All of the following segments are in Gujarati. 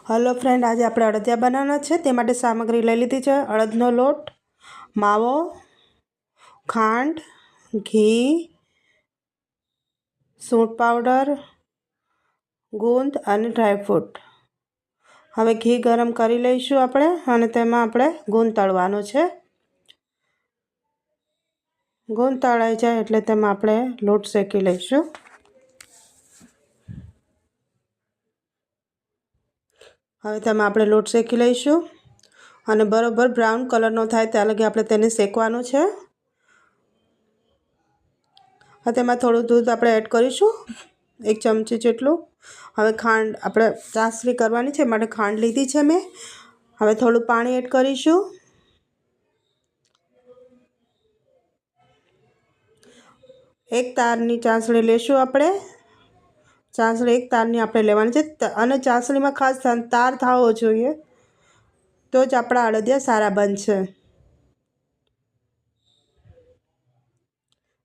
हेलो फ्रेंड, आज આપણે અડદિયા બનાવવાના છે। તે માટે સામગ્રી લઈ લીધી છે। અડદનો લોટ, માવો, ખાંડ, ઘી, સૂંઠ પાવડર, ગૂંદ અને ડ્રાયફ્રૂટ। હવે ઘી ગરમ કરી લઈશું આપણે અને તેમાં આપણે ગૂંદ તળવાનો છે। ગૂંદ તળાઈ જાય એટલે તેમાં આપણે લોટ શેકી લઈશું। હવે તેમાં આપણે લોટ શેકી લઈશું અને બરોબર બ્રાઉન કલરનો થાય ત્યાં લગી આપણે તેને શેકવાનું છે। હવે તેમાં થોડું દૂધ આપણે એડ કરીશું, 1 ચમચી જેટલું। હવે ખાંડ આપણે ચાસણી કરવાની છે માટે ખાંડ લીધી છે મેં। હવે થોડું પાણી એડ કરીશું। એક તારની ચાસણી લેશું આપણે। ચાસણી એક તારની આપણે લેવાની છે અને ચાસણીમાં ખાસ તાર થવો જોઈએ, તો જ આપણા અડદિયા સારા બનશે।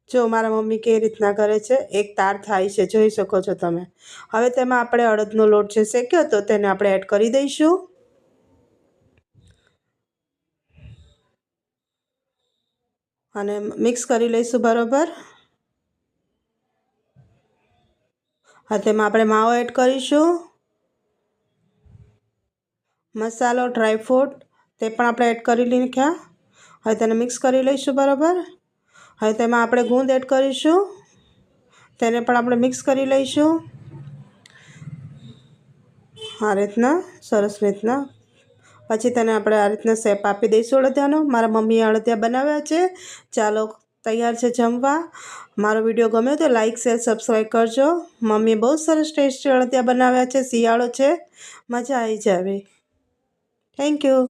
જો મારા મમ્મી કેવી રીતના કરે છે, એક તાર થાય છે, જોઈ શકો છો તમે। હવે તેમાં આપણે અડદનો લોટ જે શેક્યો હતો તેને આપણે એડ કરી દઈશું અને મિક્સ કરી લઈશું બરાબર। હવે તેમાં આપણે માવો એડ કરીશું, મસાલો, ડ્રાયફ્રૂટ તે પણ આપણે એડ કરી નાખ્યા। હવે તેને મિક્સ કરી લઈશું બરાબર। હવે તેમાં આપણે ગૂંદ એડ કરીશું, તેને પણ આપણે મિક્સ કરી લઈશું આ રીતના, સરસ રીતના। પછી તેને આપણે આ રીતના શેપ આપી દઈશું અડદિયાનો। મારા મમ્મીએ અડદિયા બનાવ્યા છે। ચાલો, તૈયાર છે જમવા। મારો વિડીયો ગમ્યો તો લાઇક, શેર, સબસ્ક્રાઈબ કરજો। મમ્મીએ બહુ સરસ ટેસ્ટી અડદિયા બનાવ્યા છે। શિયાળો છે, મજા આવી જાવે। Thank you.